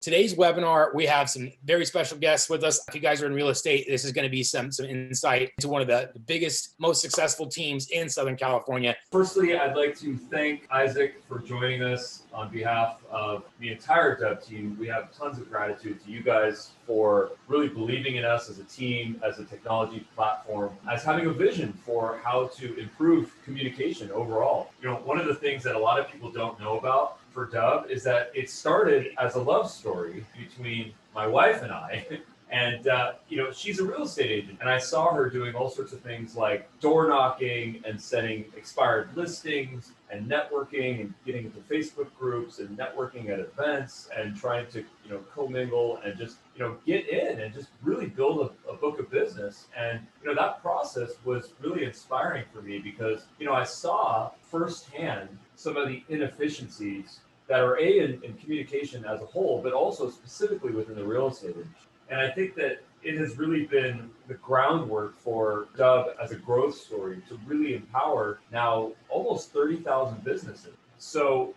Today's webinar, we have some very special guests with us. If you guys are in real estate, this is going to be some insight into one of the biggest, most successful teams in Southern California. Firstly, I'd like to thank Isaac for joining us on behalf of the entire Dubb team. We have tons of gratitude to you guys for really believing in us as a team, as a technology platform, as having a vision for how to improve communication overall. You know, one of the things that a lot of people don't know about for Dubb is that it started as a love story between my wife and I. And, she's a real estate agent. And I saw her doing all sorts of things like door knocking and setting expired listings and networking and getting into Facebook groups and networking at events and trying to, commingle and just, get in and just really build a book of business. And, that process was really inspiring for me because, I saw firsthand some of the inefficiencies that are in communication as a whole, but also specifically within the real estate industry. And I think that it has really been the groundwork for Dubb as a growth story to really empower now almost 30,000 businesses. So,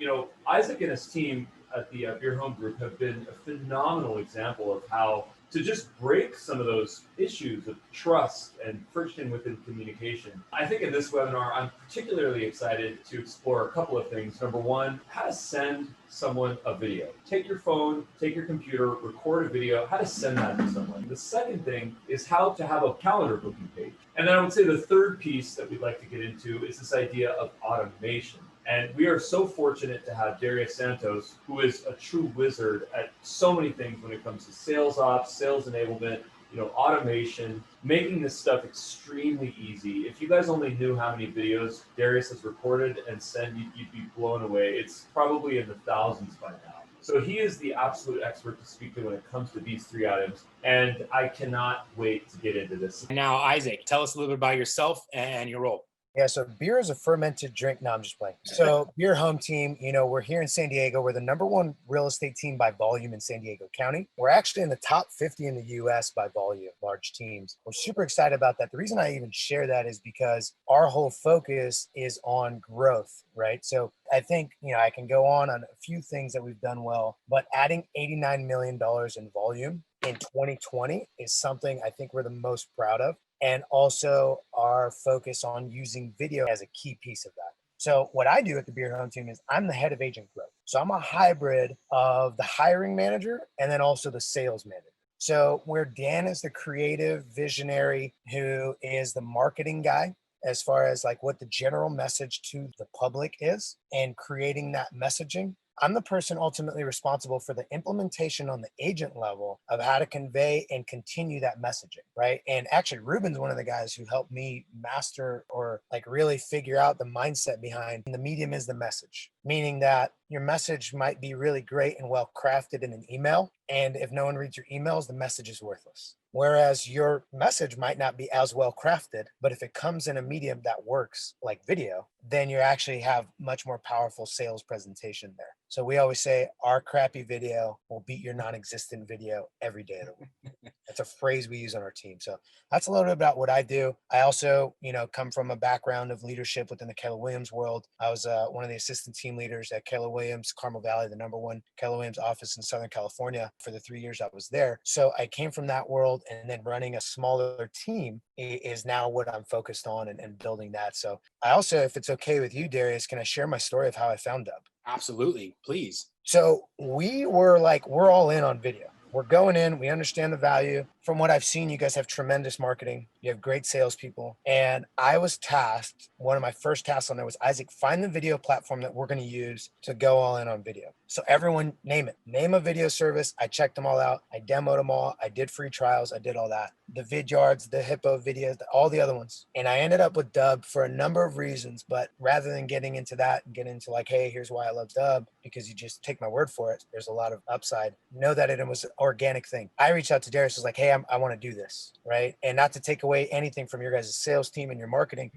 Isaac and his team at the Beer Home Group have been a phenomenal example of how to just break some of those issues of trust and friction within communication. I think in this webinar, I'm particularly excited to explore a couple of things. Number one, how to send someone a video. Take your phone, take your computer, record a video, how to send that to someone. The second thing is how to have a calendar booking page. And then I would say the third piece that we'd like to get into is this idea of automation. And we are so fortunate to have Darius Santos, who is a true wizard at so many things when it comes to sales ops, sales enablement, automation, making this stuff extremely easy. If you guys only knew how many videos Darius has recorded and sent, you'd be blown away. It's probably in the thousands by now. So he is the absolute expert to speak to when it comes to these three items. And I cannot wait to get into this. Now, Isaac, tell us a little bit about yourself and your role. Yeah, so beer is a fermented drink. No, I'm just playing. So Beer Home Team, we're here in San Diego. We're the #1 real estate team by volume in San Diego County. We're actually in the top 50 in the US by volume, large teams. We're super excited about that. The reason I even share that is because our whole focus is on growth, right? So I think, I can go on a few things that we've done well, but adding $89 million in volume in 2020 is something I think we're the most proud of. And also our focus on using video as a key piece of that. So what I do at the Beer Home Team is I'm the head of agent growth. So I'm a hybrid of the hiring manager and then also the sales manager. So where Dan is the creative visionary who is the marketing guy, as far as like what the general message to the public is and creating that messaging, I'm the person ultimately responsible for the implementation on the agent level of how to convey and continue that messaging, right? And actually, Ruben's one of the guys who helped me master or like really figure out the mindset behind the medium is the message, meaning that your message might be really great and well crafted in an email. And if no one reads your emails, the message is worthless. Whereas your message might not be as well crafted, but if it comes in a medium that works like video, then you actually have much more powerful sales presentation there. So we always say our crappy video will beat your non-existent video every day of the week. That's a phrase we use on our team. So that's a little bit about what I do. I also, come from a background of leadership within the Keller Williams world. I was one of the assistant team leaders at Keller Williams, Carmel Valley, the #1 Keller Williams office in Southern California for the 3 years I was there. So I came from that world, and then running a smaller team is now what I'm focused on and building that. So I also, if it's okay with you, Darius, can I share my story of how I found Dubb? Absolutely, please. So we're all in on video. We're going in, we understand the value. From what I've seen, you guys have tremendous marketing. You have great salespeople. And I was tasked, one of my first tasks on there was, Isaac, find the video platform that we're going to use to go all in on video. So everyone name it. Name a video service. I checked them all out. I demoed them all. I did free trials. I did all that. The Vidyards, the Hippo videos, all the other ones. And I ended up with Dubb for a number of reasons. But rather than getting into that and get into like, hey, here's why I love Dubb, because you just take my word for it, there's a lot of upside. Know that it was an organic thing. I reached out to Darius, was like, hey, I want to do this, right? And not to take away anything from your guys' sales team and your marketing,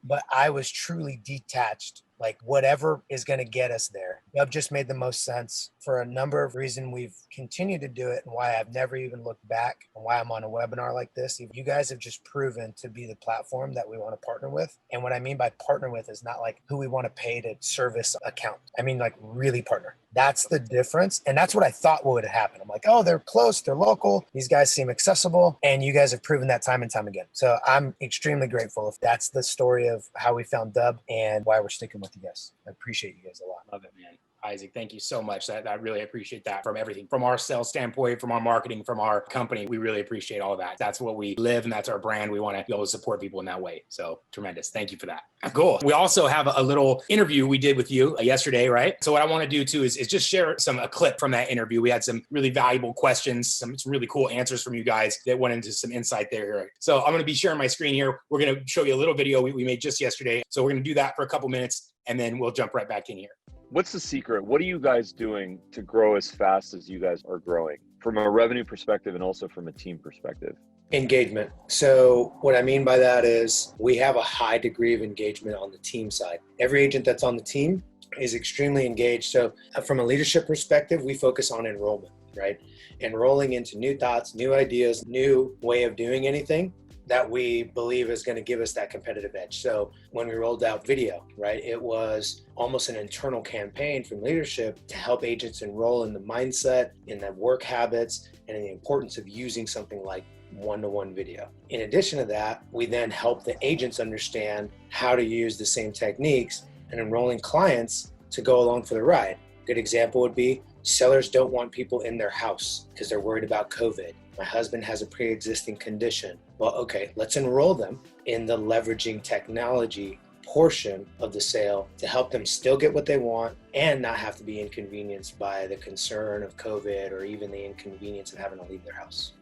but I was truly detached. Like whatever is going to get us there. Dubb just made the most sense for a number of reasons. We've continued to do it and why I've never even looked back and why I'm on a webinar like this. You guys have just proven to be the platform that we want to partner with. And what I mean by partner with is not like who we want to pay to service account. I mean like really partner. That's the difference. And that's what I thought would happen. I'm like, oh, they're close, they're local, these guys seem accessible. And you guys have proven that time and time again. So I'm extremely grateful if that's the story of how we found Dubb and why we're sticking with you guys. I appreciate you guys a lot. Love it, man. Isaac, thank you so much. I really appreciate that from everything, from our sales standpoint, from our marketing, from our company. We really appreciate all of that. That's what we live and that's our brand. We want to be able to support people in that way. So tremendous. Thank you for that. Cool. We also have a little interview we did with you yesterday, right? So what I want to do too is just share a clip from that interview. We had some really valuable questions, some really cool answers from you guys that went into some insight there. So I'm going to be sharing my screen here. We're going to show you a little video we made just yesterday. So we're going to do that for a couple minutes and then we'll jump right back in here. What's the secret? What are you guys doing to grow as fast as you guys are growing from a revenue perspective and also from a team perspective? Engagement. So what I mean by that is we have a high degree of engagement on the team side. Every agent that's on the team is extremely engaged. So from a leadership perspective, we focus on enrollment, right? Enrolling into new thoughts, new ideas, new way of doing anything that we believe is going to give us that competitive edge. So when we rolled out video, right, it was almost an internal campaign from leadership to help agents enroll in the mindset, in the work habits, and in the importance of using something like one-to-one video. In addition to that, we then help the agents understand how to use the same techniques and enrolling clients to go along for the ride. A good example would be sellers don't want people in their house because they're worried about COVID. My husband has a pre-existing condition. Well, okay, let's enroll them in the leveraging technology portion of the sale to help them still get what they want and not have to be inconvenienced by the concern of COVID or even the inconvenience of having to leave their house.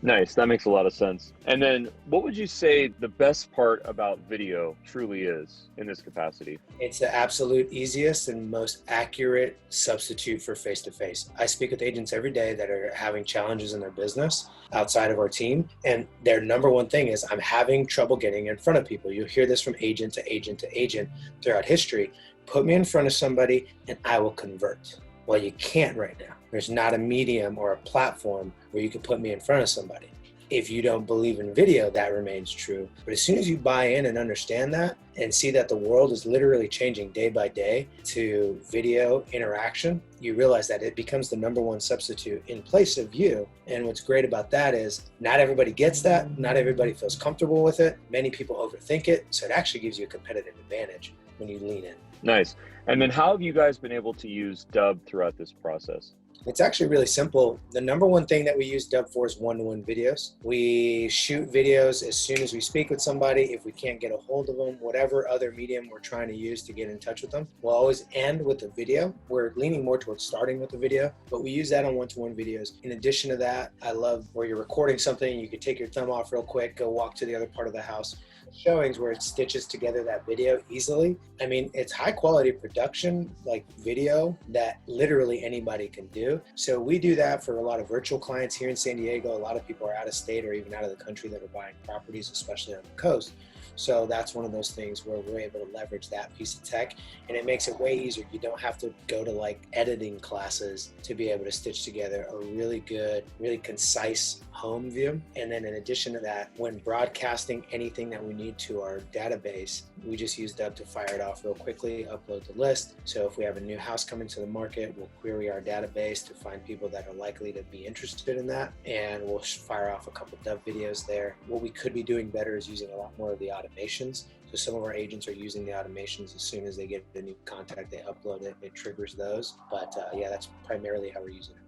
Nice. That makes a lot of sense. And then what would you say the best part about video truly is in this capacity? It's the absolute easiest and most accurate substitute for face-to-face. I speak with agents every day that are having challenges in their business outside of our team. And their number one thing is, I'm having trouble getting in front of people. You'll hear this from agent to agent to agent throughout history. Put me in front of somebody and I will convert. Well, you can't right now. There's not a medium or a platform where you can put me in front of somebody. If you don't believe in video, that remains true. But as soon as you buy in and understand that and see that the world is literally changing day by day to video interaction, you realize that it becomes the number one substitute in place of you. And what's great about that is not everybody gets that. Not everybody feels comfortable with it. Many people overthink it. So it actually gives you a competitive advantage when you lean in. Nice. And then how have you guys been able to use Dubb throughout this process? It's actually really simple. The number one thing that we use Dubb for is one-to-one videos. We shoot videos as soon as we speak with somebody. If we can't get a hold of them, whatever other medium we're trying to use to get in touch with them, we'll always end with a video. We're leaning more towards starting with a video, but we use that on one-to-one videos. In addition to that, I love where you're recording something, you can take your thumb off real quick, go walk to the other part of the house. Showings where it stitches together that video easily. I mean, it's high quality production, like video that literally anybody can do. So we do that for a lot of virtual clients here in San Diego. A lot of people are out of state or even out of the country that are buying properties, especially on the coast. So that's one of those things where we're able to leverage that piece of tech, and it makes it way easier. You don't have to go to like editing classes to be able to stitch together a really good, really concise home view. And then in addition to that, when broadcasting anything that we need to our database, we just use Dubb to fire it off real quickly, upload the list. So if we have a new house coming to the market, we'll query our database to find people that are likely to be interested in that, and we'll fire off a couple Dubb videos there. What we could be doing better is using a lot more of the automations. So some of our agents are using the automations. As soon as they get a new contact, they upload it, it triggers those. But yeah, that's primarily how we're using it.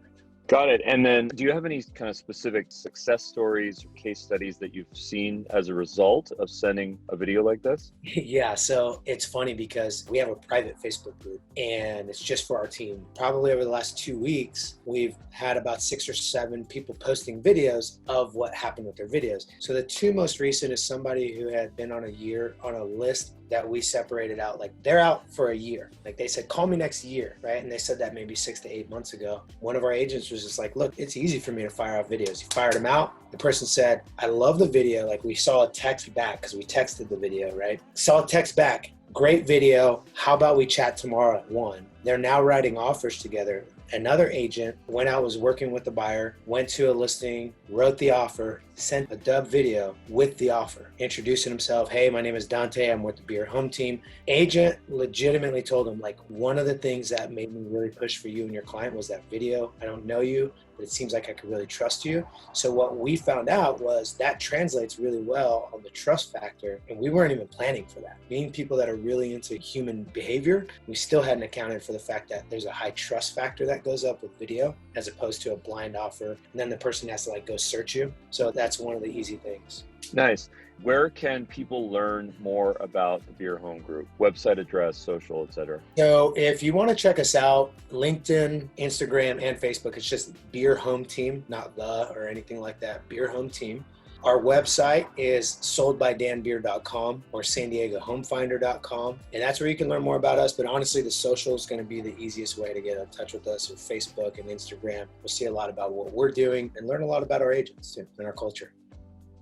Got it. And then do you have any kind of specific success stories or case studies that you've seen as a result of sending a video like this? Yeah, so it's funny because we have a private Facebook group and it's just for our team. Probably over the last 2 weeks, we've had about 6 or 7 people posting videos of what happened with their videos. So the 2 most recent is somebody who had been on a list that we separated out. Like, they're out for a year. Like, they said, call me next year, right? And they said that maybe 6 to 8 months ago. One of our agents was just like, look, it's easy for me to fire off videos. He fired them out. The person said, I love the video. Like, we saw a text back because we texted the video, right? Saw a text back. Great video. How about we chat tomorrow at 1? They're now writing offers together Another agent went out, was working with the buyer, went to a listing, wrote the offer, sent a Dubb video with the offer, introducing himself. Hey, my name is Dante. I'm with the Beer Home Team. Agent legitimately told him, like, one of the things that made me really push for you and your client was that video. I don't know you, but it seems like I could really trust you. So what we found out was that translates really well on the trust factor. And we weren't even planning for that. Being people that are really into human behavior, we still hadn't accounted for the fact that there's a high trust factor that goes up with video as opposed to a blind offer. And then the person has to like go search you. So that's one of the easy things. Nice. Where can people learn more about the Beer Home Group? Website address, social, etc. So if you want to check us out, LinkedIn, Instagram, and Facebook, it's just Beer Home Team, not the or anything like that, Beer Home Team. Our website is soldbydanbeer.com or SanDiegoHomefinder.com. And that's where you can learn more about us. But honestly, the social is going to be the easiest way to get in touch with us, with Facebook and Instagram. We'll see a lot about what we're doing and learn a lot about our agents too and our culture.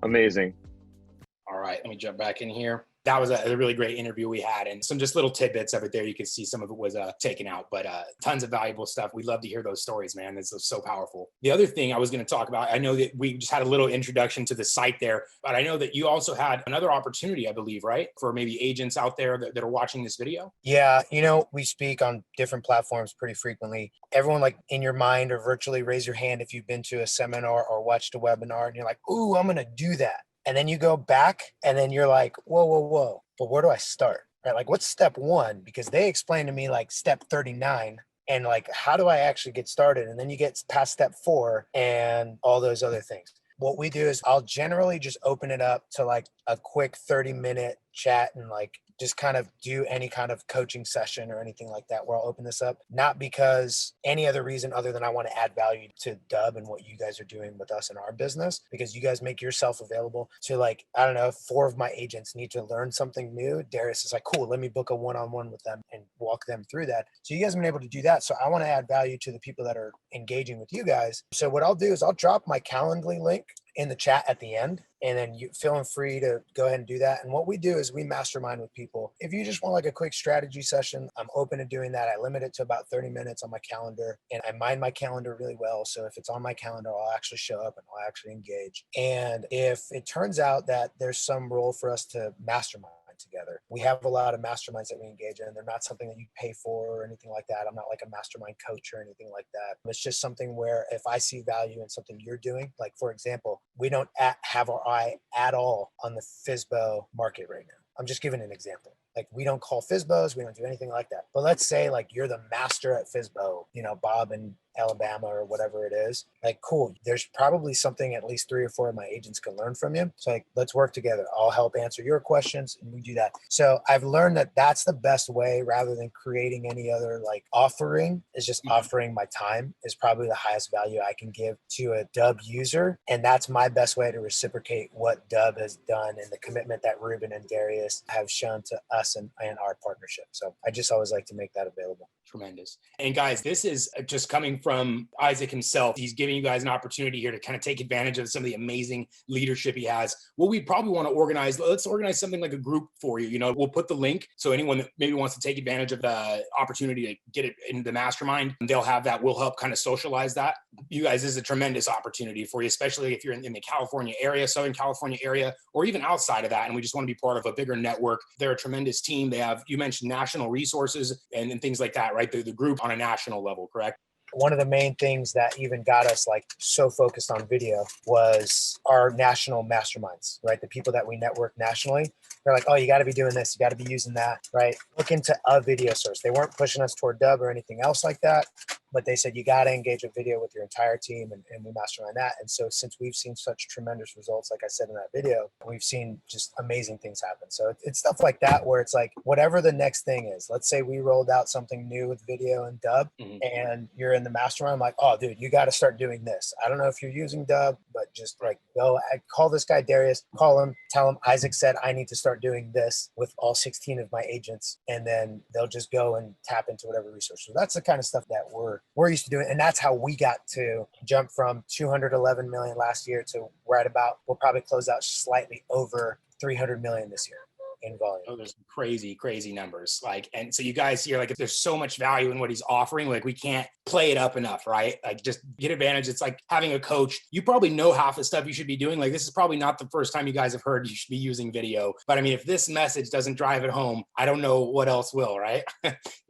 Amazing. All right, let me jump back in here. That was a really great interview we had, and some just little tidbits of it there. You could see some of it was taken out, but tons of valuable stuff. We'd love to hear those stories, man. This is so powerful. The other thing I was going to talk about, I know that we just had a little introduction to the site there, but I know that you also had another opportunity, I believe, right? For maybe agents out there that are watching this video. Yeah, you know, we speak on different platforms pretty frequently. Everyone, like, in your mind or virtually raise your hand if you've been to a seminar or watched a webinar and you're like, ooh, I'm going to do that. And then you go back and then you're like, whoa, but where do I start? Right? Like, what's step one? Because they explained to me like step 39 and like, how do I actually get started? And then you get past step 4 and all those other things. What we do is I'll generally just open it up to like a quick 30-minute chat and like just kind of do any kind of coaching session or anything like that where I'll open this up, not because any other reason other than I want to add value to Dubb and what you guys are doing with us in our business, because you guys make yourself available to, like, I don't know, 4 of my agents need to learn something new. Darius is like, cool, let me book a one-on-one with them and walk them through that. So you guys have been able to do that. So I want to add value to the people that are engaging with you guys. So what I'll do is I'll drop my Calendly link in the chat at the end, and then you feeling free to go ahead and do that. And what we do is we mastermind with people. If you just want like a quick strategy session, I'm open to doing that. I limit it to about 30 minutes on my calendar, and I mind my calendar really well. So if it's on my calendar, I'll actually show up and I'll actually engage. And if it turns out that there's some role for us to mastermind together, we have a lot of masterminds that we engage in. They're not something that you pay for or anything like that. I'm not like a mastermind coach or anything like that. It's just something where if I see value in something you're doing, like for example, we don't have our eye at all on the FSBO market right now. I'm just giving an example. Like, we don't call FSBOs, we don't do anything like that. But let's say like you're the master at FSBO, you know, Bob in Alabama or whatever it is. Like, cool. There's probably something at least 3 or 4 of my agents can learn from you. So like, let's work together. I'll help answer your questions and we do that. So I've learned that that's the best way, rather than creating any other like offering, is just offering my time is probably the highest value I can give to a Dubb user. And that's my best way to reciprocate what Dubb has done and the commitment that Ruben and Darius have shown to us and our partnership. So I just always like to make that available. Tremendous. And guys, this is just coming from Isaac himself. He's giving you guys an opportunity here to kind of take advantage of some of the amazing leadership he has. What we probably want to organize, let's organize something like a group for you. You know, we'll put the link. So anyone that maybe wants to take advantage of the opportunity to get it into the mastermind, they'll have that. We'll help kind of socialize that. You guys, this is a tremendous opportunity for you, especially if you're in the California area, Southern California area, or even outside of that. And we just want to be part of a bigger network. They're a tremendous team. They have, you mentioned national resources and things like that, right? The group on a national level, correct? One of the main things that even got us like so focused on video was our national masterminds, right? The people that we network nationally, they're like, oh, you got to be doing this. You got to be using that, right? Look into a video source. They weren't pushing us toward Dubb or anything else like that, but they said, you got to engage a video with your entire team, and we mastermind that. And so since we've seen such tremendous results, like I said in that video, we've seen just amazing things happen. So it's stuff like that where it's like, whatever the next thing is, let's say we rolled out something new with video and Dubb, and you're in the mastermind, I'm like, oh, dude, you got to start doing this. I don't know if you're using Dubb, but just like go call this guy Darius, call him, tell him Isaac said I need to start doing this with all 16 of my agents, and then they'll just go and tap into whatever resource. So that's the kind of stuff that we're used to doing, and that's how we got to jump from 211 million last year to right about, we'll probably close out slightly over 300 million this year. in volume. Oh, there's crazy, crazy numbers. Like, and so you guys here, like, if there's so much value in what he's offering, like, we can't play it up enough, right? Like, just get advantage. It's like having a coach. You probably know half the stuff you should be doing. Like, this is probably not the first time you guys have heard you should be using video. But I mean, if this message doesn't drive it home, I don't know what else will, right?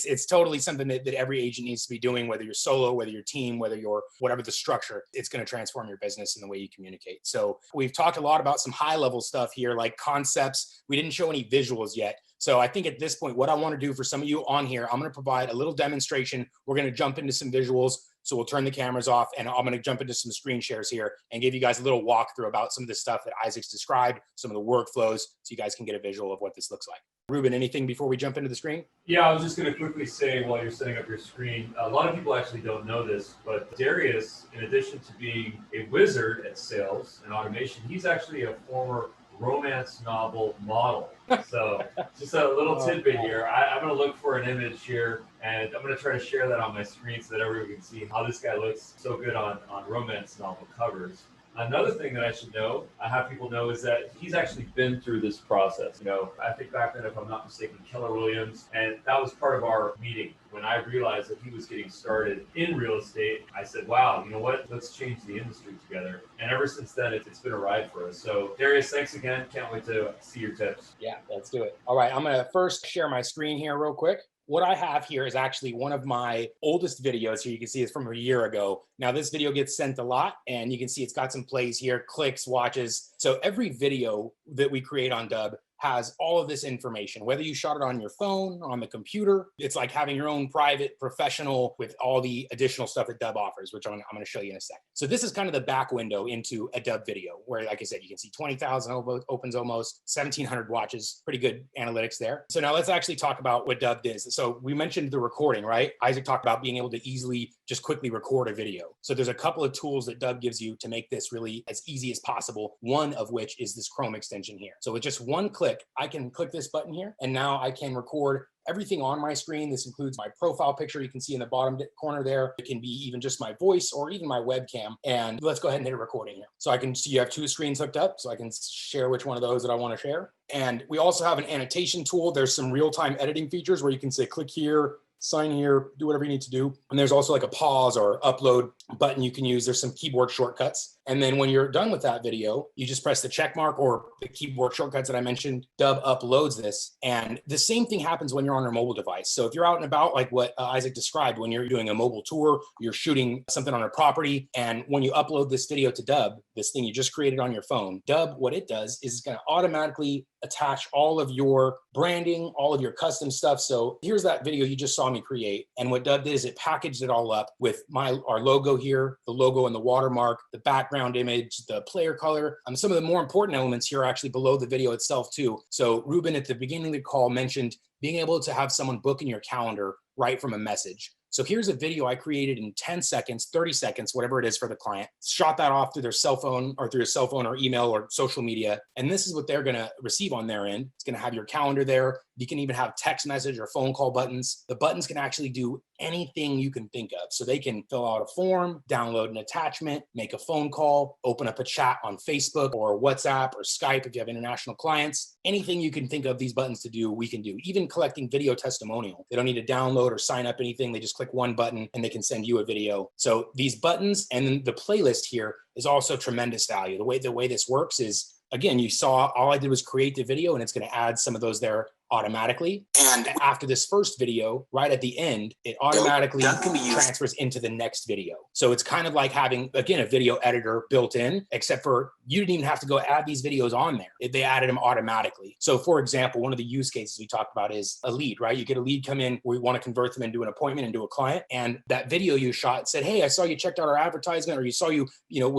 It's totally something that every agent needs to be doing, whether you're solo, whether you're team, whether you're whatever the structure, it's going to transform your business and the way you communicate. So we've talked a lot about some high level stuff here, like concepts. We didn't show any visuals yet. So I think at this point, what I want to do for some of you on here, I'm going to provide a little demonstration. We're going to jump into some visuals. So we'll turn the cameras off and I'm going to jump into some screen shares here and give you guys a little walkthrough about some of the stuff that Isaac's described, some of the workflows, so you guys can get a visual of what this looks like. Ruben, anything before we jump into the screen? Yeah, I was just going to quickly say while you're setting up your screen, a lot of people actually don't know this, but Darius, in addition to being a wizard at sales and automation, he's actually a former romance novel model. So just a little tidbit here. I'm going to look for an image here and I'm going to try to share that on my screen so that everyone can see how this guy looks so good on romance novel covers. Another thing that I should know, I have people know, is that he's actually been through this process. You know, I think back then, if I'm not mistaken, Keller Williams, and that was part of our meeting. When I realized that he was getting started in real estate, I said, wow, you know what? Let's change the industry together. And ever since then, it's been a ride for us. So Darius, thanks again. Can't wait to see your tips. Yeah, let's do it. All right, I'm going to first share my screen here real quick. What I have here is actually one of my oldest videos here. You can see it's from a year ago. Now this video gets sent a lot and you can see it's got some plays here, clicks, watches. So every video that we create on Dubb has all of this information, whether you shot it on your phone, on the computer. It's like having your own private professional with all the additional stuff that Dubb offers, which I'm going to show you in a second. So this is kind of the back window into a Dubb video where, like I said, you can see 20,000 opens almost, 1,700 watches, pretty good analytics there. So now let's actually talk about what Dubb is. So we mentioned the recording, right? Isaac talked about being able to easily just quickly record a video. So there's a couple of tools that Dubb gives you to make this really as easy as possible. One of which is this Chrome extension here. So with just one click, I can click this button here and now I can record everything on my screen. This includes my profile picture. You can see in the bottom corner there. It can be even just my voice or even my webcam. And let's go ahead and hit a recording here. So I can see you have two screens hooked up. So I can share which one of those that I want to share. And we also have an annotation tool. There's some real-time editing features where you can say, click here, sign here, do whatever you need to do. And there's also like a pause or upload button you can use. There's some keyboard shortcuts. And then when you're done with that video, you just press the check mark or the keyboard shortcuts that I mentioned. Dubb uploads this. And the same thing happens when you're on your mobile device. So if you're out and about, like what Isaac described, when you're doing a mobile tour, you're shooting something on a property. And when you upload this video to Dubb, this thing you just created on your phone, Dubb, what it does is it's going to automatically attach all of your branding, all of your custom stuff. So here's that video you just saw me create. And what Dubb did is it packaged it all up with our logo here, the logo and the watermark, the background image, the player color. Some of the more important elements here are actually below the video itself too. So Ruben at the beginning of the call mentioned being able to have someone book in your calendar right from a message. So here's a video I created in 10 seconds, 30 seconds, whatever it is for the client, shot that off through their cell phone or through a cell phone or email or social media. And this is what they're going to receive on their end. It's going to have your calendar there. You can even have text message or phone call buttons. The buttons can actually do anything you can think of. So they can fill out a form, download an attachment, make a phone call, open up a chat on Facebook or WhatsApp or Skype if you have international clients. Anything you can think of these buttons to do, we can do. Even collecting video testimonial. They don't need to download or sign up anything. They just click one button and they can send you a video. So these buttons and then the playlist here is also tremendous value. The way this works is, again, you saw all I did was create the video and it's going to add some of those there automatically. And after this first video, right at the end, it automatically transfers into the next video. So it's kind of like having, again, a video editor built in, except for you didn't even have to go add these videos on there. They added them automatically. So for example, one of the use cases we talked about is a lead, right? You get a lead come in, we want to convert them into an appointment, into a client. And that video you shot said, hey, I saw you checked out our advertisement, or you saw we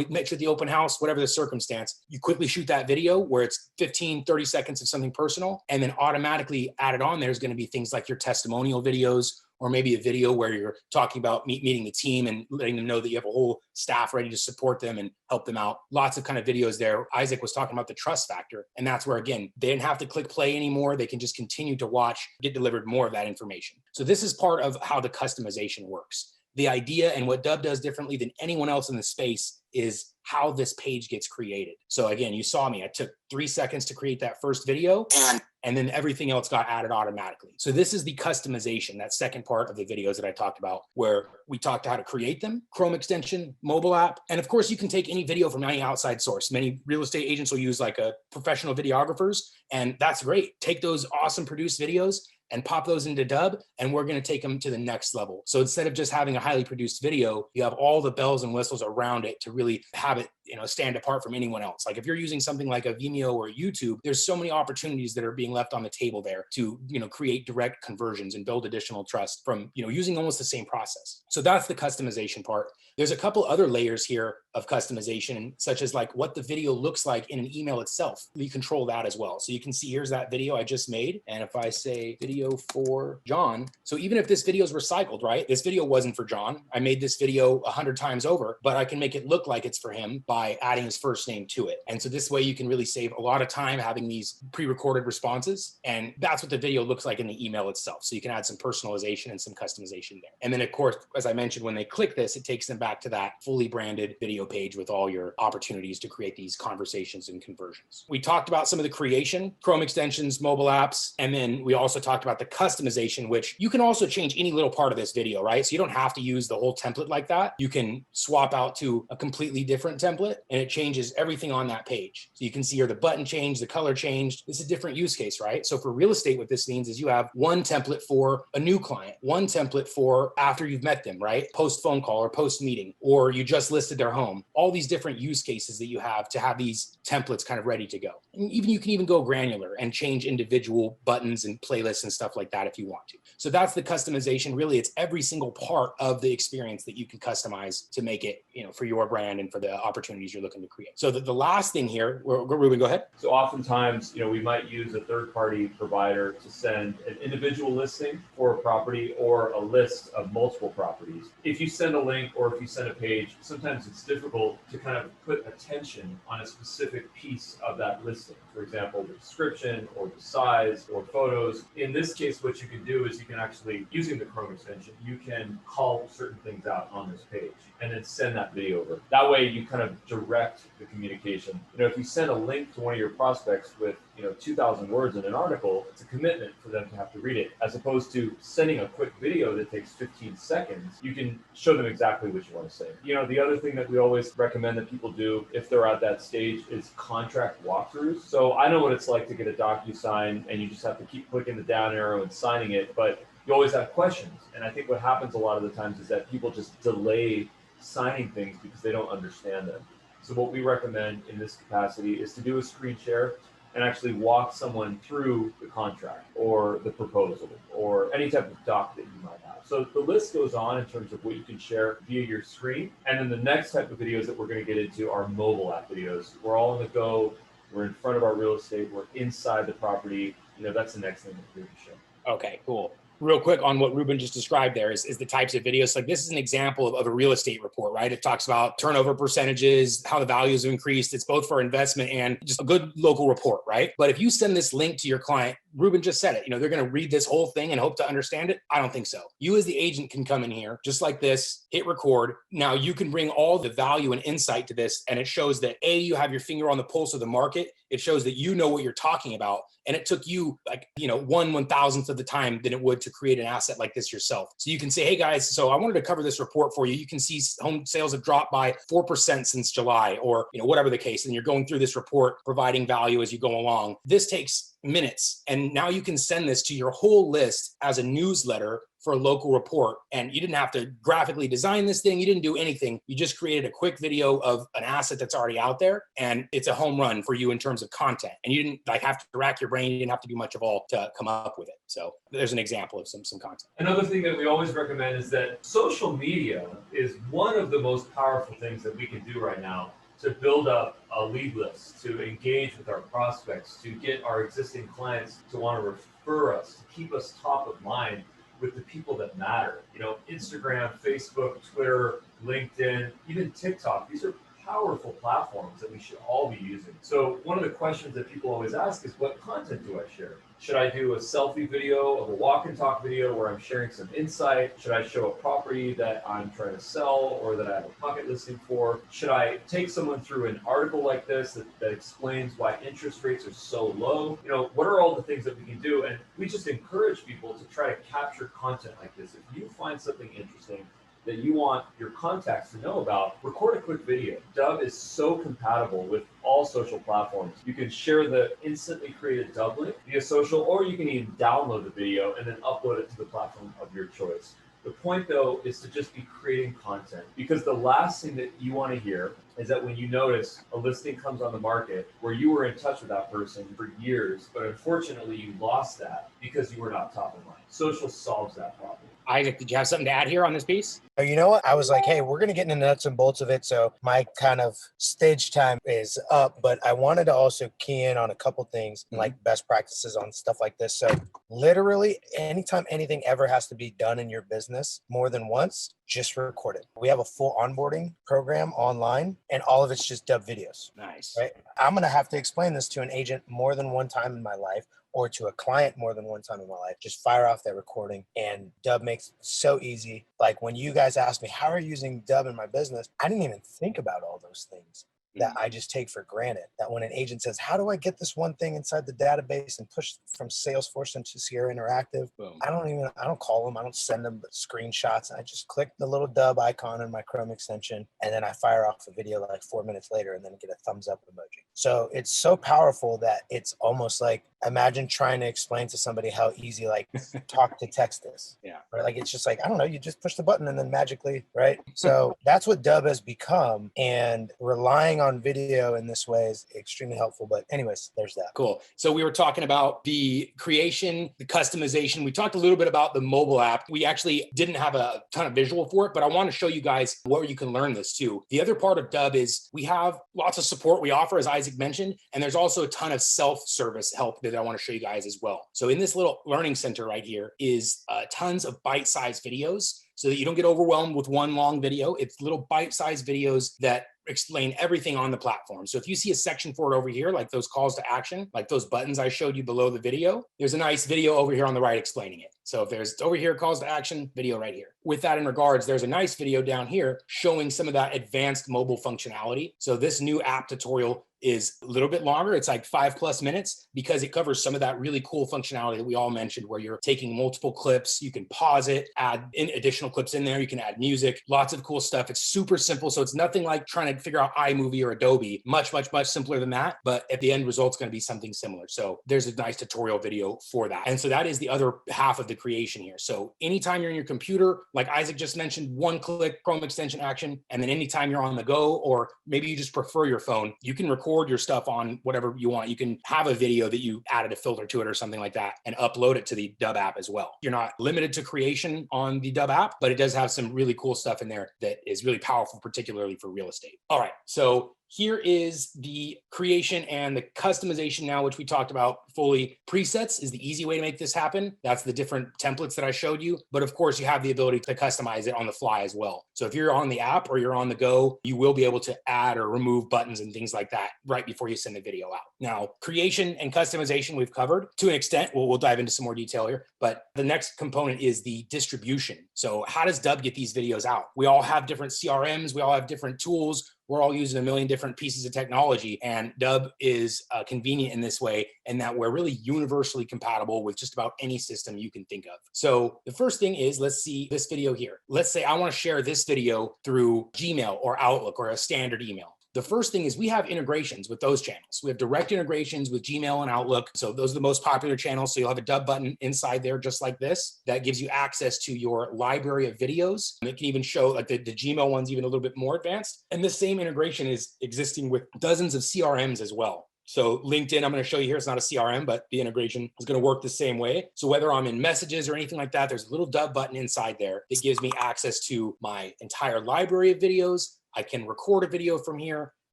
met you at the open house, whatever the circumstance. You quickly shoot that video where it's 15, 30 seconds of something personal, and then automatically added on there is going to be things like your testimonial videos, or maybe a video where you're talking about meeting the team and letting them know that you have a whole staff ready to support them and help them out. Lots of kind of videos there. Isaac was talking about the trust factor. And that's where, again, they didn't have to click play anymore. They can just continue to watch, get delivered more of that information. So this is part of how the customization works. The idea and what Dubb does differently than anyone else in the space is how this page gets created. So again, you saw me, I took 3 seconds to create that first video, and and then everything else got added automatically. So this is the customization, that second part of the videos that I talked about, where we talked how to create them, Chrome extension, mobile app. And of course, you can take any video from any outside source. Many real estate agents will use like a professional videographers, and that's great. Take those awesome produced videos and pop those into Dubb, and we're going to take them to the next level. So instead of just having a highly produced video, you have all the bells and whistles around it to really have it, stand apart from anyone else. Like if you're using something like a Vimeo or YouTube, there's so many opportunities that are being left on the table there to, create direct conversions and build additional trust from, using almost the same process. So that's the customization part. There's a couple other layers here of customization, such as like what the video looks like in an email itself. We control that as well. So you can see here's that video I just made. And if I say video for John, so even if this video is recycled, right? This video wasn't for John. I made this video 100 times over, but I can make it look like it's for him by adding his first name to it. And so this way you can really save a lot of time having these pre-recorded responses. And that's what the video looks like in the email itself. So you can add some personalization and some customization there. And then of course, as I mentioned, when they click this, it takes them back to that fully branded video page with all your opportunities to create these conversations and conversions. We talked about some of the creation, Chrome extensions, mobile apps, and then we also talked about the customization, which you can also change any little part of this video, right? So you don't have to use the whole template like that. You can swap out to a completely different template and it changes everything on that page. So you can see here the button changed, the color changed. This is a different use case, right? So for real estate, what this means is you have one template for a new client, one template for after you've met them, right? Post phone call or post meeting, or you just listed their home, all these different use cases that you have to have these templates kind of ready to go. And you can even go granular and change individual buttons and playlists and stuff like that if you want to. So that's the customization. Really, it's every single part of the experience that you can customize to make it, for your brand and for the opportunities you're looking to create. So the last thing here, Ruben, go ahead. So oftentimes, we might use a third-party provider to send an individual listing for a property or a list of multiple properties. If you send a link or if you send a page, sometimes it's difficult to kind of put attention on a specific piece of that listing. For example, the description or the size or photos. In this case, what you can do is you can actually, using the Chrome extension, you can call certain things out on this page and then send that video over. That way you kind of direct the communication. If you send a link to one of your prospects with 2,000 words in an article, it's a commitment for them to have to read it. As opposed to sending a quick video that takes 15 seconds, you can show them exactly what you want to say. The other thing that we always recommend that people do if they're at that stage is contract walkthroughs. So I know what it's like to get a DocuSign and you just have to keep clicking the down arrow and signing it, but you always have questions. And I think what happens a lot of the times is that people just delay signing things because they don't understand them. So what we recommend in this capacity is to do a screen share and actually walk someone through the contract or the proposal or any type of doc that you might have. So the list goes on in terms of what you can share via your screen. And then the next type of videos that we're going to get into are mobile app videos. We're all on the go. We're in front of our real estate. We're inside the property. That's the next thing that we're going to show. Okay, cool. Real quick on what Ruben just described there is the types of videos. Like this is an example of a real estate report, right? It talks about turnover percentages, how the values have increased. It's both for investment and just a good local report, right? But if you send this link to your client, Ruben just said it, they're going to read this whole thing and hope to understand it. I don't think so. You as the agent can come in here just like this, hit record. Now you can bring all the value and insight to this. And it shows that you have your finger on the pulse of the market. It shows that you know what you're talking about. And it took you 1/1000th of the time than it would to create an asset like this yourself. So you can say, hey guys, so I wanted to cover this report for you. You can see home sales have dropped by 4% since July or whatever the case. And you're going through this report, providing value as you go along. This takes minutes. And now you can send this to your whole list as a newsletter for a local report. And you didn't have to graphically design this thing. You didn't do anything. You just created a quick video of an asset that's already out there. And it's a home run for you in terms of content. And you didn't have to rack your brain. You didn't have to do much of all to come up with it. So there's an example of some content. Another thing that we always recommend is that social media is one of the most powerful things that we can do right now to build up a lead list, to engage with our prospects, to get our existing clients to want to refer us, to keep us top of mind with the people that matter. Instagram, Facebook, Twitter, LinkedIn, even TikTok. These are powerful platforms that we should all be using. So one of the questions that people always ask is, what content do I share? Should I do a selfie video of a walk and talk video where I'm sharing some insight? Should I show a property that I'm trying to sell or that I have a pocket listing for? Should I take someone through an article like this that explains why interest rates are so low? You know, what are all the things that we can do? And we just encourage people to try to capture content like this. If you find something interesting that you want your contacts to know about, record a quick video. Dubb is so compatible with all social platforms. You can share the instantly created Dubb link via social, or you can even download the video and then upload it to the platform of your choice. The point, though, is to just be creating content, because the last thing that you want to hear is that when you notice a listing comes on the market where you were in touch with that person for years, but unfortunately you lost that because you were not top of mind. Social solves that problem. Isaac, did you have something to add here on this piece? You know what? I was like, hey, we're going to get into the nuts and bolts of it. So my kind of stage time is up, but I wanted to also key in on a couple things, like best practices on stuff like this. So literally anytime anything ever has to be done in your business more than once, just record it. We have a full onboarding program online, and all of it's just Dubb videos. Nice. Right? I'm going to have to explain this to an agent more than one time in my life, or to a client more than one time in my life. Just fire off that recording, and Dubb makes it so easy. Like when you guys asked me, how are you using Dubb in my business? I didn't even think about all those things that I just take for granted. That when an agent says, how do I get this one thing inside the database and push from Salesforce into Sierra Interactive? Boom. I don't call them. I don't send them screenshots. I just click the little Dubb icon in my Chrome extension, and then I fire off a video like 4 minutes later and then get a thumbs up emoji. So it's so powerful that it's almost like, imagine trying to explain to somebody how easy like talk to text is. Yeah. Right? Like it's just like, I don't know, you just push the button and then magically, right? So that's what Dubb has become, and relying on video in this way is extremely helpful. But anyways, there's that. Cool. So we were talking about the creation, the customization. We talked a little bit about the mobile app. We actually didn't have a ton of visual for it, but I want to show you guys where you can learn this too. The other part of Dubb is we have lots of support we offer, as Isaac mentioned, and there's also a ton of self-service help that I want to show you guys as well. So in this little learning center right here is tons of bite-sized videos so that you don't get overwhelmed with one long video. It's little bite-sized videos that explain everything on the platform. So if you see a section for it over here, like those calls to action, like those buttons I showed you below the video, there's a nice video over here on the right explaining it. So if there's over here, calls to action, video right here. With that in regards, there's a nice video down here showing some of that advanced mobile functionality. So this new app tutorial is a little bit longer. It's like 5+ minutes because it covers some of that really cool functionality that we all mentioned, where you're taking multiple clips, you can pause it, add in additional clips in there, you can add music, lots of cool stuff. It's super simple. So it's nothing like trying to figure out iMovie or Adobe. Much simpler than that. But at the end result's going to be something similar. So there's a nice tutorial video for that. And so that is the other half of the creation here. So anytime you're in your computer, like Isaac just mentioned, one click Chrome extension action, and then anytime you're on the go, or maybe you just prefer your phone, you can record your stuff on whatever you want. You can have a video that you added a filter to it or something like that and upload it to the Dubb app as well. You're not limited to creation on the Dubb app, but it does have some really cool stuff in there that is really powerful, particularly for real estate. All right. So here is the creation and the customization now, which we talked about fully. Presets is the easy way to make this happen. That's the different templates that I showed you. But of course, you have the ability to customize it on the fly as well. So if you're on the app or you're on the go, you will be able to add or remove buttons and things like that right before you send the video out. Now, creation and customization we've covered to an extent. We'll dive into some more detail here. But the next component is the distribution. So how does Dubb get these videos out? We all have different CRMs. We all have different tools. We're all using a million different pieces of technology, and Dubb is convenient in this way, and that we're really universally compatible with just about any system you can think of. So the first thing is, let's see this video here. Let's say I want to share this video through Gmail or Outlook or a standard email. The first thing is we have integrations with those channels. We have direct integrations with Gmail and Outlook. So those are the most popular channels. So you'll have a Dubb button inside there, just like this, that gives you access to your library of videos. And it can even show like the Gmail one's even a little bit more advanced. And the same integration is existing with dozens of CRMs as well. So LinkedIn, I'm going to show you here, it's not a CRM, but the integration is going to work the same way. So whether I'm in messages or anything like that, there's a little Dubb button inside there that gives me access to my entire library of videos. I can record a video from here,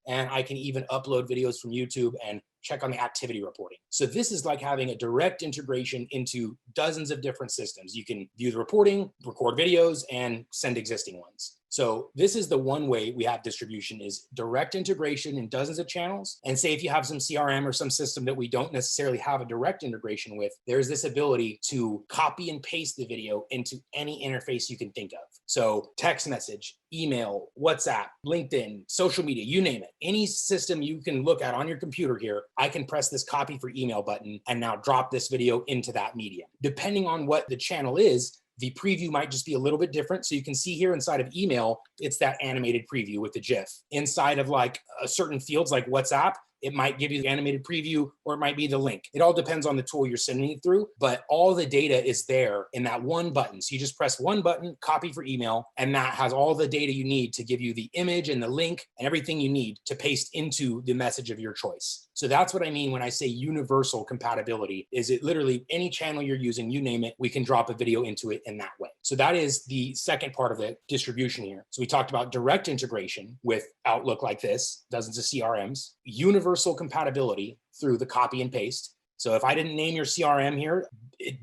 and I can even upload videos from YouTube and check on the activity reporting. So this is like having a direct integration into dozens of different systems. You can view the reporting, record videos, and send existing ones. So this is the one way we have distribution is direct integration in dozens of channels. And say if you have some CRM or some system that we don't necessarily have a direct integration with, there's this ability to copy and paste the video into any interface you can think of. So text message, email, WhatsApp, LinkedIn, social media, you name it. Any system you can look at on your computer here, I can press this copy for email button and now drop this video into that medium. Depending on what the channel is, the preview might just be a little bit different. So you can see here inside of email, it's that animated preview with the GIF. Inside of like certain fields like WhatsApp, it might give you the animated preview or it might be the link. It all depends on the tool you're sending it through, but all the data is there in that one button. So you just press one button, copy for email, and that has all the data you need to give you the image and the link and everything you need to paste into the message of your choice. So that's what I mean when I say universal compatibility, is it literally any channel you're using, you name it, we can drop a video into it in that way. So that is the second part of the distribution here. So we talked about direct integration with Outlook like this, dozens of CRMs, universal compatibility through the copy and paste. So if I didn't name your CRM here,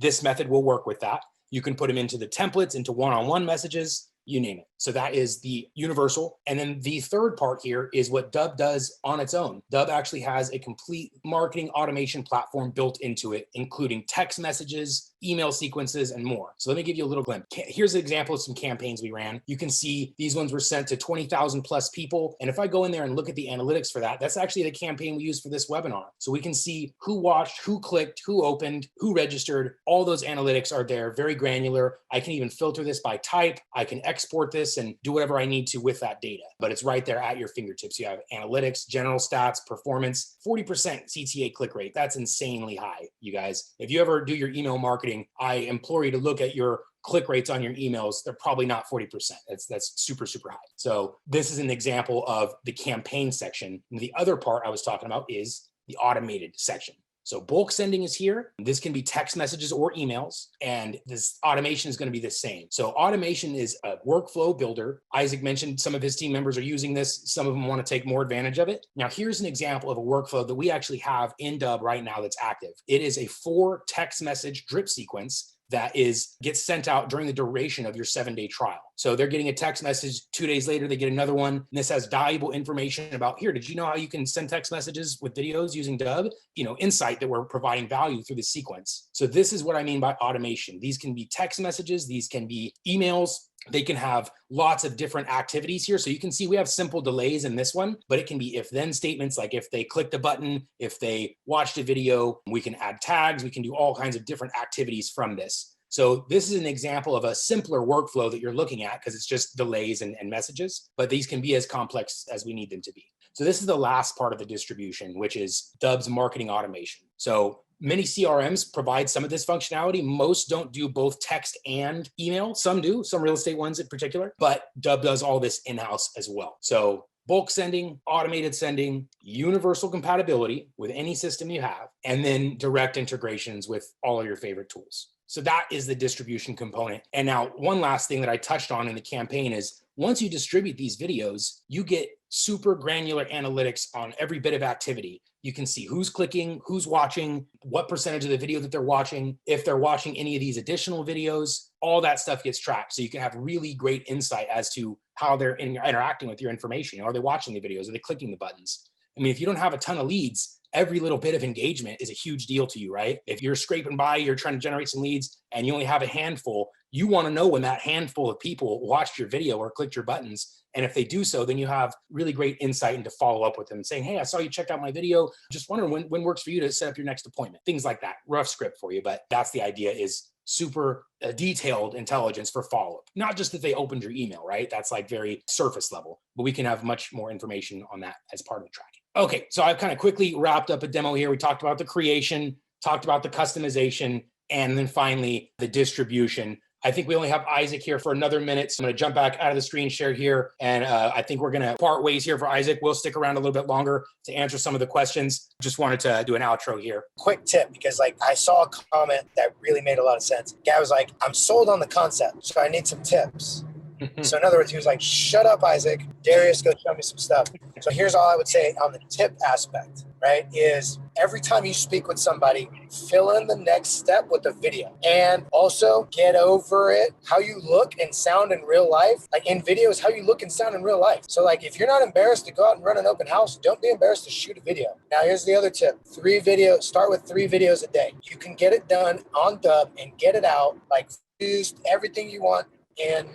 this method will work with that. You can put them into the templates, into one-on-one messages, you name it. So that is the universal. And then the third part here is what Dubb does on its own. Dubb actually has a complete marketing automation platform built into it, including text messages, email sequences, and more. So let me give you a little glimpse. Here's an example of some campaigns we ran. You can see these ones were sent to 20,000 plus people. And if I go in there and look at the analytics for that, that's actually the campaign we used for this webinar. So we can see who watched, who clicked, who opened, who registered. All those analytics are there, very granular. I can even filter this by type. I can export this and do whatever I need to with that data, but it's right there at your fingertips. You have analytics, general stats, performance, 40% CTA click rate. That's insanely high, you guys. If you ever do your email marketing, I implore you to look at your click rates on your emails. They're probably not 40%. That's super, super high. So this is an example of the campaign section. And the other part I was talking about is the automated section. So bulk sending is here. This can be text messages or emails, and this automation is going to be the same. So automation is a workflow builder. Isaac mentioned some of his team members are using this. Some of them want to take more advantage of it. Now, here's an example of a workflow that we actually have in Dubb right now that's active. It is a 4 text message drip sequence that gets sent out during the duration of your 7-day trial. So they're getting a text message, 2 days later, they get another one. And this has valuable information about, here, did you know how you can send text messages with videos using Dubb? Insight that we're providing value through the sequence. So this is what I mean by automation. These can be text messages, these can be emails. They can have lots of different activities here. So you can see we have simple delays in this one, but it can be if-then statements, like if they clicked a button, if they watched a video, we can add tags, we can do all kinds of different activities from this. So this is an example of a simpler workflow that you're looking at because it's just delays and messages, but these can be as complex as we need them to be. So this is the last part of the distribution, which is Dubb's marketing automation. So many CRMs provide some of this functionality. Most don't do both text and email. Some do, some real estate ones in particular, but Dubb does all this in-house as well. So bulk sending, automated sending, universal compatibility with any system you have, and then direct integrations with all of your favorite tools. So that is the distribution component. And now one last thing that I touched on in the campaign is once you distribute these videos, you get super granular analytics on every bit of activity. You can see who's clicking, who's watching, what percentage of the video that they're watching, if they're watching any of these additional videos, all that stuff gets tracked. So you can have really great insight as to how they're interacting with your information. Are they watching the videos? Are they clicking the buttons? I mean, if you don't have a ton of leads, every little bit of engagement is a huge deal to you, right? If you're scraping by, you're trying to generate some leads and you only have a handful, you want to know when that handful of people watched your video or clicked your buttons. And if they do so, then you have really great insight into follow up with them and saying, hey, I saw you checked out my video. Just wondering when works for you to set up your next appointment. Things like that. Rough script for you, but that's the idea, is super detailed intelligence for follow-up. Not just that they opened your email, right? That's like very surface level, but we can have much more information on that as part of the tracking. Okay, so I've kind of quickly wrapped up a demo here. We talked about the creation, talked about the customization, and then finally the distribution. I think we only have Isaac here for another minute. So I'm going to jump back out of the screen share here. And I think we're going to part ways here for Isaac. We'll stick around a little bit longer to answer some of the questions. Just wanted to do an outro here. Quick tip, because I saw a comment that really made a lot of sense. Guy was like, I'm sold on the concept, so I need some tips. So in other words, he was like, shut up, Isaac. Darius, go show me some stuff. So here's all I would say on the tip aspect. right, is every time you speak with somebody, fill in the next step with a video. And also get over it, how you look and sound in real life. Like in videos, how you look and sound in real life. So like if you're not embarrassed to go out and run an open house, don't be embarrassed to shoot a video. Now here's the other tip. Start with 3 videos a day. You can get it done on Dubb and get it out, like used everything you want in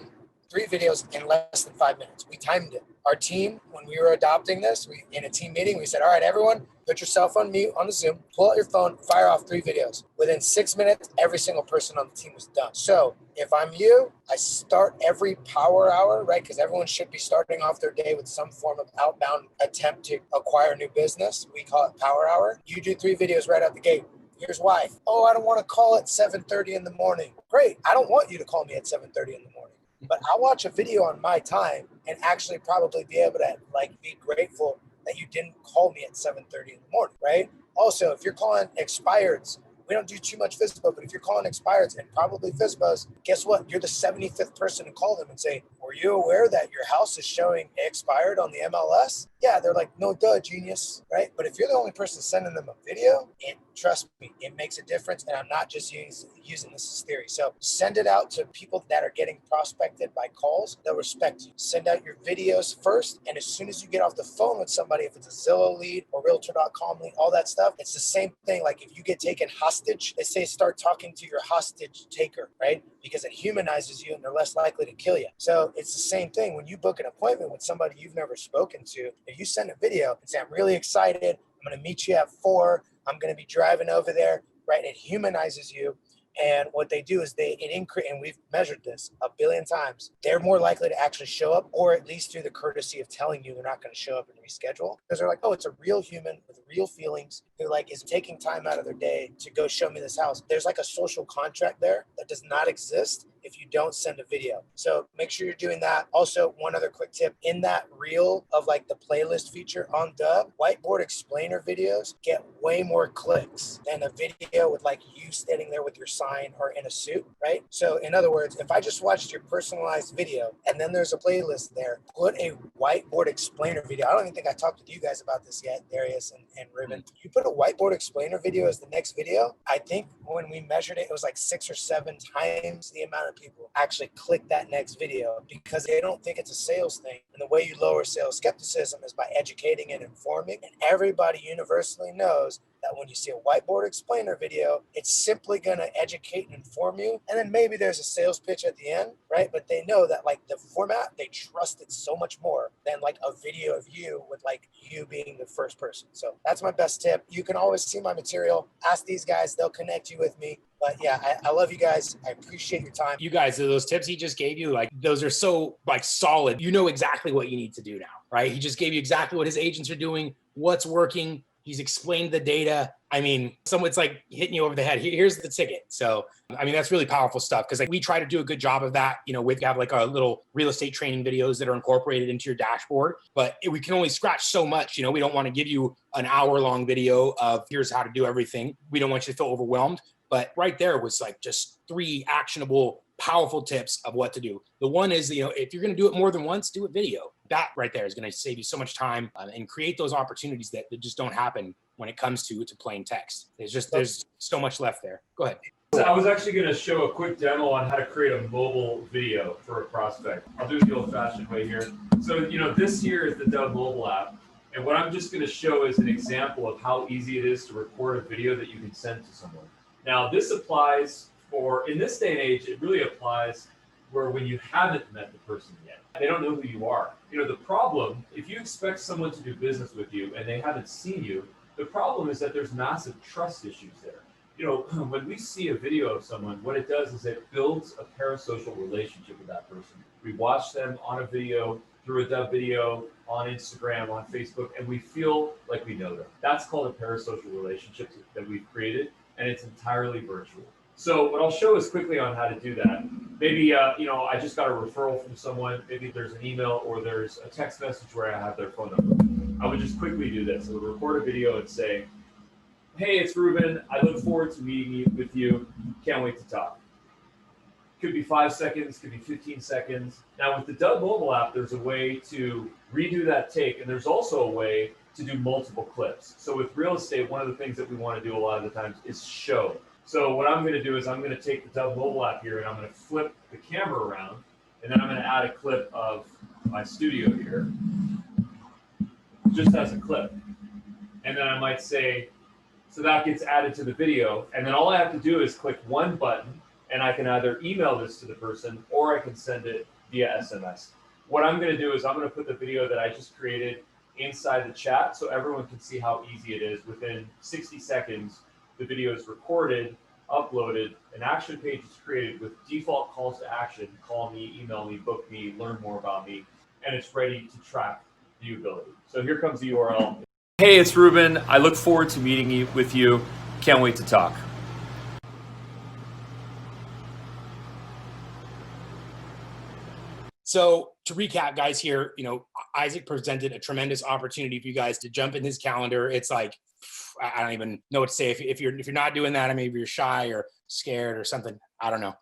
3 videos in less than 5 minutes. We timed it. Our team, when we were adopting this, in a team meeting, we said, all right, everyone, put yourself on mute on the Zoom, pull out your phone, fire off 3 videos. Within 6 minutes, every single person on the team was done. So if I'm you, I start every power hour, right? Because everyone should be starting off their day with some form of outbound attempt to acquire new business. We call it power hour. You do 3 videos right out the gate. Here's why. Oh, I don't want to call at 7:30 in the morning. Great. I don't want you to call me at 7:30 in the morning. But I'll watch a video on my time and actually probably be able to like be grateful that you didn't call me at 7:30 in the morning, right? Also, if you're calling expireds, we don't do too much FISBO, but if you're calling expireds and probably FISBOs, guess what? You're the 75th person to call them and say, were you aware that your house is showing expired on the MLS? Yeah, they're like, no, duh, genius, right? But if you're the only person sending them a video, trust me, it makes a difference. And I'm not just using this as theory. So send it out to people that are getting prospected by calls. They'll respect you. Send out your videos first. And as soon as you get off the phone with somebody, if it's a Zillow lead or Realtor.com lead, all that stuff, it's the same thing. Like if you get taken hostage, they say start talking to your hostage taker, right? Because it humanizes you and they're less likely to kill you. So it's the same thing when you book an appointment with somebody you've never spoken to. If you send a video and say, I'm really excited, I'm going to meet you at 4, I'm going to be driving over there, right? It humanizes you. And what they do is it increase, and we've measured this 1 billion times. They're more likely to actually show up, or at least through the courtesy of telling you they're not going to show up and reschedule. Because they're like, oh, it's a real human with real feelings who like is taking time out of their day to go show me this house. There's like a social contract there that does not exist if you don't send a video. So make sure you're doing that. Also, one other quick tip, in that reel of like the playlist feature on Dubb, whiteboard explainer videos get way more clicks than a video with like you standing there with your sign or in a suit, right? So in other words, if I just watched your personalized video and then there's a playlist there, put a whiteboard explainer video. I don't even think I talked to you guys about this yet, Darius and Ruben. You put a whiteboard explainer video as the next video. I think when we measured it, it was like 6 or 7 times the amount of people actually click that next video because they don't think it's a sales thing. And the way you lower sales skepticism is by educating and informing. And everybody universally knows that when you see a whiteboard explainer video, it's simply going to educate and inform you. And then maybe there's a sales pitch at the end, right? But they know that like the format, they trust it so much more than like a video of you with like you being the first person. So that's my best tip. You can always see my material. Ask these guys, they'll connect you with me. But yeah, I love you guys. I appreciate your time. You guys, those tips he just gave you, like those are so like solid. You know exactly what you need to do now, right? He just gave you exactly what his agents are doing, what's working. He's explained the data. I mean, it's like hitting you over the head. Here's the ticket. So, I mean, that's really powerful stuff because like we try to do a good job of that. You know, we have like our little real estate training videos that are incorporated into your dashboard, but we can only scratch so much. You know, we don't want to give you an hour-long video of here's how to do everything. We don't want you to feel overwhelmed. But right there was like just 3 actionable, powerful tips of what to do. The one is, you know, if you're going to do it more than once, do a video. That right there is going to save you so much time and create those opportunities that just don't happen when it comes to plain text. There's so much left there. Go ahead. So I was actually going to show a quick demo on how to create a mobile video for a prospect. I'll do it the old-fashioned way here. So, you know, this here is the Dubb mobile app. And what I'm just going to show is an example of how easy it is to record a video that you can send to someone. Now, this applies in this day and age, it really applies where when you haven't met the person yet, they don't know who you are. You know, the problem, if you expect someone to do business with you and they haven't seen you, the problem is that there's massive trust issues there. You know, when we see a video of someone, what it does is it builds a parasocial relationship with that person. We watch them on a video, through a Dubb video, on Instagram, on Facebook, and we feel like we know them. That's called a parasocial relationship that we've created, and it's entirely virtual. So what I'll show is quickly on how to do that. Maybe, you know, I just got a referral from someone. Maybe there's an email or there's a text message where I have their phone number. I would just quickly do this. I would record a video and say, hey, it's Ruben. I look forward to meeting with you. Can't wait to talk. Could be 5 seconds, could be 15 seconds. Now with the Dubb mobile app, there's a way to redo that take, and there's also a way to do multiple clips. So with real estate, one of the things that we want to do a lot of the times is show. So what I'm going to do is I'm going to take the Dubb mobile app here and I'm going to flip the camera around, and then I'm going to add a clip of my studio here, just as a clip. And then I might say, so that gets added to the video. And then all I have to do is click one button, and I can either email this to the person or I can send it via SMS. What I'm going to do is I'm going to put the video that I just created inside the chat so everyone can see how easy it is. Within 60 seconds, the video is recorded, uploaded, an action page is created with default calls to action. Call me, email me, book me, learn more about me, and it's ready to track viewability. So here comes the URL. Hey, it's Ruben. I look forward to meeting with you. Can't wait to talk. So to recap, guys, here, Isaac presented a tremendous opportunity for you guys to jump in his calendar. It's like, I don't even know what to say. If you're not doing that, maybe you're shy or scared or something. I don't know.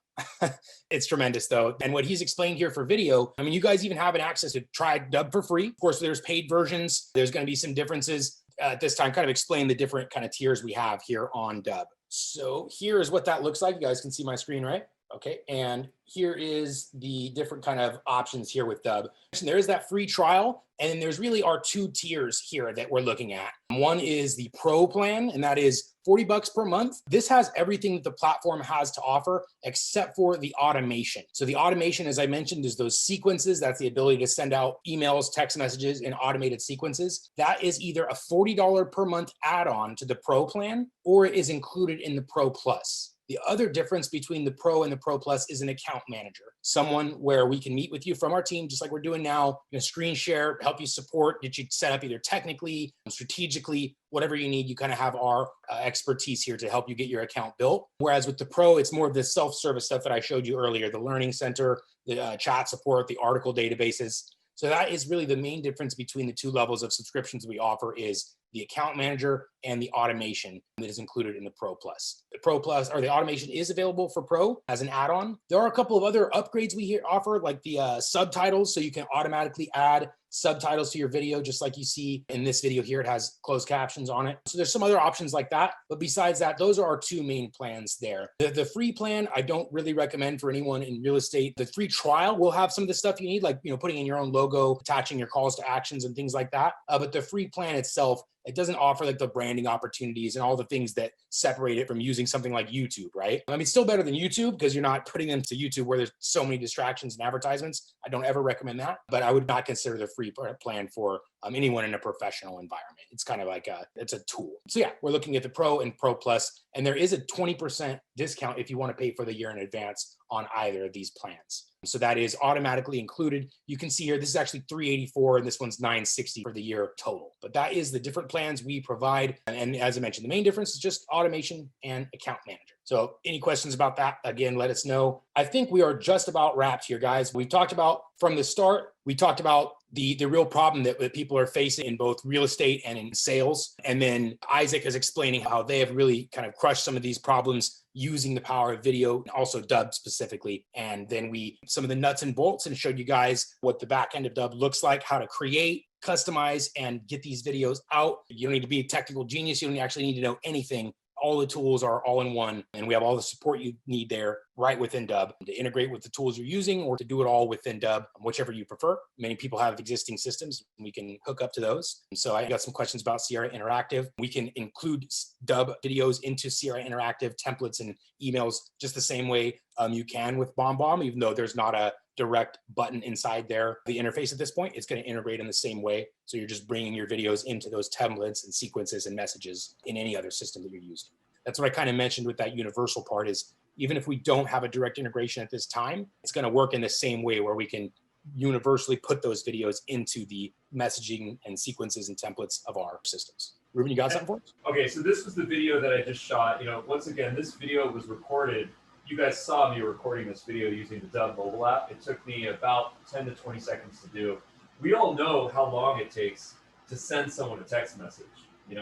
It's tremendous though. And what he's explained here for video, you guys even have an access to try Dubb for free. Of course, there's paid versions. There's going to be some differences at this time. Kind of explain the different kind of tiers we have here on Dubb. So here is what that looks like. You guys can see my screen, right? Okay, and here is the different kind of options here with Dubb. And there is that free trial, and then there's really our two tiers here that we're looking at. One is the Pro plan, and that is $40 per month. This has everything that the platform has to offer except for the automation. So the automation, as I mentioned, is those sequences. That's the ability to send out emails, text messages, and automated sequences. That is either a $40 per month add-on to the Pro plan, or it is included in the Pro Plus. The other difference between the Pro and the Pro Plus is an account manager, someone where we can meet with you from our team, just like we're doing now, screen share, help you support, get you set up either technically, strategically, whatever you need. You kind of have our expertise here to help you get your account built. Whereas with the Pro, it's more of the self-service stuff that I showed you earlier, the learning center, the chat support, the article databases. So that is really the main difference between the two levels of subscriptions we offer is the account manager and the automation that is included in the Pro Plus. The Pro Plus, or the automation, is available for Pro as an add-on. There are a couple of other upgrades we offer, like the subtitles, so you can automatically add subtitles to your video, just like you see in this video here. It has closed captions on it. So there's some other options like that. But besides that, those are our two main plans there. The free plan, I don't really recommend for anyone in real estate. The free trial will have some of the stuff you need, like putting in your own logo, attaching your calls to actions and things like that. But the free plan itself, it doesn't offer like the branding opportunities and all the things that separate it from using something like YouTube, right? It's still better than YouTube because you're not putting them to YouTube where there's so many distractions and advertisements. I don't ever recommend that, but I would not consider the free plan for anyone in a professional environment. It's kind of like it's a tool. So yeah, we're looking at the Pro and Pro Plus, and there is a 20% discount if you want to pay for the year in advance on either of these plans. So that is automatically included. You can see here, this is actually $384 and this one's $960 for the year total. But that is the different plans we provide. And as I mentioned, the main difference is just automation and account manager. So any questions about that, again, let us know. I think we are just about wrapped here, guys. We talked about from the start, we talked about the real problem that people are facing in both real estate and in sales. And then Isaac is explaining how they have really kind of crushed some of these problems using the power of video, and also Dubb specifically. And then some of the nuts and bolts, and showed you guys what the back end of Dubb looks like, how to create, customize, and get these videos out. You don't need to be a technical genius. You don't actually need to know anything. All the tools are all in one, and we have all the support you need there right within Dubb to integrate with the tools you're using or to do it all within Dubb, whichever you prefer. Many people have existing systems. We can hook up to those. And so I got some questions about Sierra Interactive. We can include Dubb videos into Sierra Interactive templates and emails just the same way you can with BombBomb, even though there's not a direct button inside there. The interface at this point, it's going to integrate in the same way. So you're just bringing your videos into those templates and sequences and messages in any other system that you're using. That's what I kind of mentioned with that universal part is even if we don't have a direct integration at this time, it's going to work in the same way where we can universally put those videos into the messaging and sequences and templates of our systems. Ruben, you got something for us? Okay, so this was the video that I just shot. Once again, this video was recorded. You guys saw me recording this video using the Dubb mobile app. It took me about 10 to 20 seconds to do. We all know how long it takes to send someone a text message.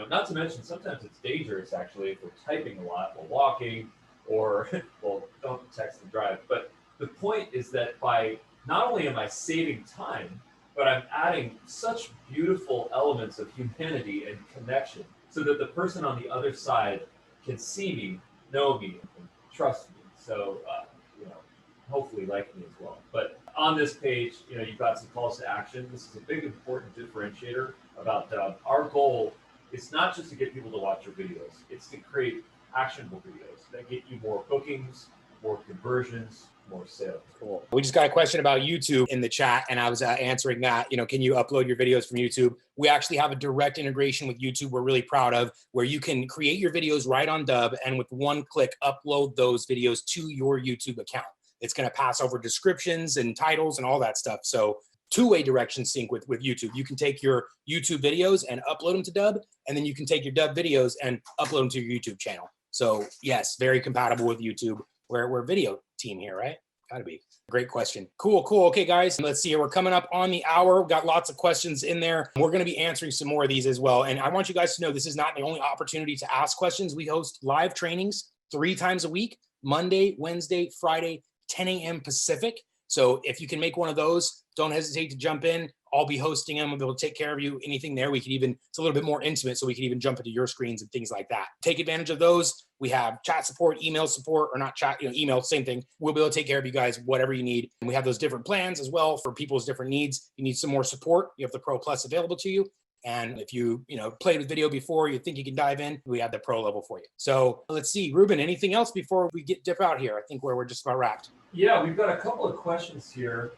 Not to mention sometimes it's dangerous actually if we're typing a lot while walking or, well, don't text and drive. But the point is that by not only am I saving time, but I'm adding such beautiful elements of humanity and connection so that the person on the other side can see me, know me, and trust me. So, hopefully like me as well. But on this page, you've got some calls to action. This is a big, important differentiator about Dubb. Our goal is not just to get people to watch your videos. It's to create actionable videos that get you more bookings, more conversions, more sales. Cool. We just got a question about YouTube in the chat, and I was answering that. Can you upload your videos from YouTube? We actually have a direct integration with YouTube we're really proud of, where you can create your videos right on Dubb, and with one click, upload those videos to your YouTube account. It's going to pass over descriptions and titles and all that stuff. So two-way direction sync with YouTube. You can take your YouTube videos and upload them to Dubb, and then you can take your Dubb videos and upload them to your YouTube channel. So yes, very compatible with YouTube. We're a video team here, right? Gotta be. Great question. Cool. Okay, guys, let's see here. We're coming up on the hour. We've got lots of questions in there. We're going to be answering some more of these as well. And I want you guys to know this is not the only opportunity to ask questions. We host live trainings 3 times a week, Monday, Wednesday, Friday, 10 a.m. Pacific. So if you can make one of those, don't hesitate to jump in. I'll be hosting them. We'll be able to take care of you. Anything there, we could even, it's a little bit more intimate, so we can even jump into your screens and things like that. Take advantage of those. We have chat support, email support, or not chat, email, same thing. We'll be able to take care of you guys, whatever you need. And we have those different plans as well for people's different needs. You need some more support, you have the Pro Plus available to you. And if you, played with video before, you think you can dive in, we have the pro level for you. So let's see, Ruben, anything else before we dip out here? I think we're just about wrapped. Yeah, we've got a couple of questions here.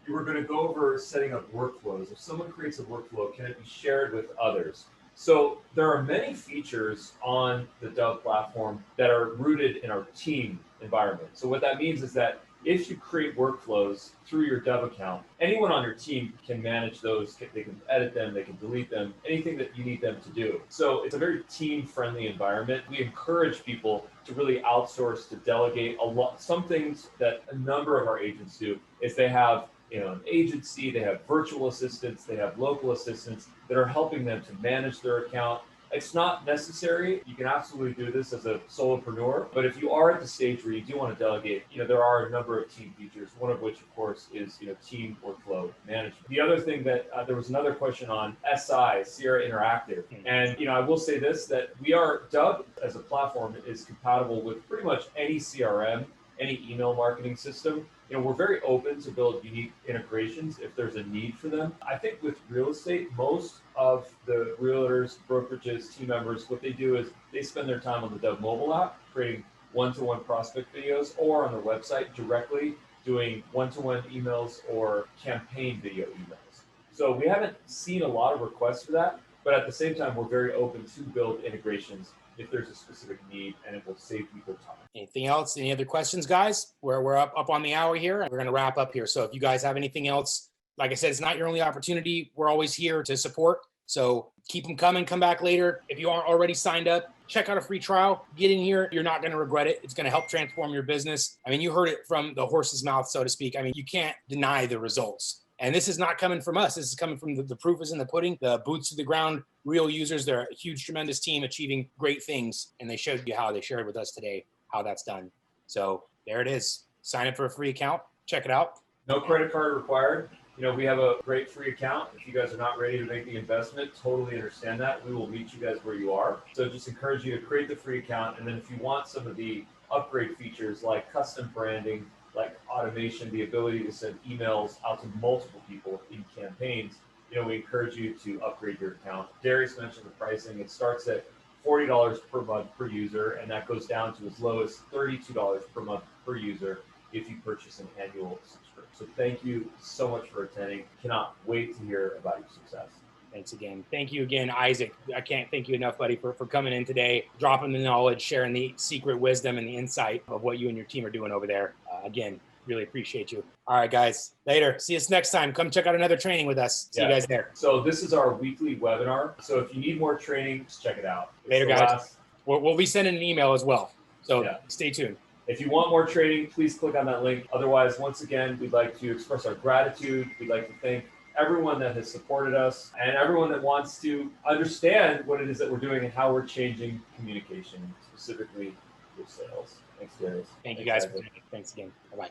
We were going to go over setting up workflows. If someone creates a workflow, can it be shared with others? So there are many features on the Dubb platform that are rooted in our team environment. So what that means is that if you create workflows through your Dubb account, anyone on your team can manage those. They can edit them, they can delete them, anything that you need them to do. So it's a very team-friendly environment. We encourage people to really outsource, to delegate a lot. Some things that a number of our agents do is they have an agency, they have virtual assistants, they have local assistants that are helping them to manage their account. It's not necessary. You can absolutely do this as a solopreneur, but if you are at the stage where you do want to delegate, there are a number of team features, one of which, of course, is team workflow management. The other thing that there was another question on SI, Sierra Interactive. And, I will say this, that Dubb as a platform is compatible with pretty much any CRM, any email marketing system. We're very open to build unique integrations if there's a need for them. I think with real estate, most of the realtors, brokerages, team members, what they do is they spend their time on the Dubb mobile app, creating one-to-one prospect videos, or on their website directly doing one-to-one emails or campaign video emails. So we haven't seen a lot of requests for that, but at the same time, we're very open to build integrations if there's a specific need, and it will save people time. Anything else? Any other questions, guys? We're up on the hour here. We're going to wrap up here. So if you guys have anything else, like I said, it's not your only opportunity. We're always here to support. So keep them coming. Come back later. If you aren't already signed up, check out a free trial. Get in here. You're not going to regret it. It's going to help transform your business. I mean, you heard it from the horse's mouth, so to speak. I mean, you can't deny the results. And this is not coming from us. This is coming from the proof is in the pudding, the boots to the ground, real users. They're a huge, tremendous team achieving great things. And they showed you how they shared with us today, how that's done. So there it is. Sign up for a free account. Check it out. No credit card required. We have a great free account. If you guys are not ready to make the investment, totally understand that. We will meet you guys where you are. So just encourage you to create the free account. And then if you want some of the upgrade features like custom branding, like automation, the ability to send emails out to multiple people in campaigns, we encourage you to upgrade your account. Darius mentioned the pricing. It starts at $40 per month per user, and that goes down to as low as $32 per month per user if you purchase an annual subscription. So thank you so much for attending. Cannot wait to hear about your success. Thanks again. Thank you again, Isaac. I can't thank you enough, buddy, for coming in today, dropping the knowledge, sharing the secret wisdom and the insight of what you and your team are doing over there. Again, really appreciate you. All right, guys. Later. See us next time. Come check out another training with us. See you guys there. So this is our weekly webinar. So if you need more training, just check it out. Later, guys. We'll be sending an email as well. So stay tuned. If you want more training, please click on that link. Otherwise, once again, we'd like to express our gratitude. We'd like to thank everyone that has supported us and everyone that wants to understand what it is that we're doing and how we're changing communication, specifically with sales. Thanks, Darius. Thank you guys. Thanks again. Bye-bye.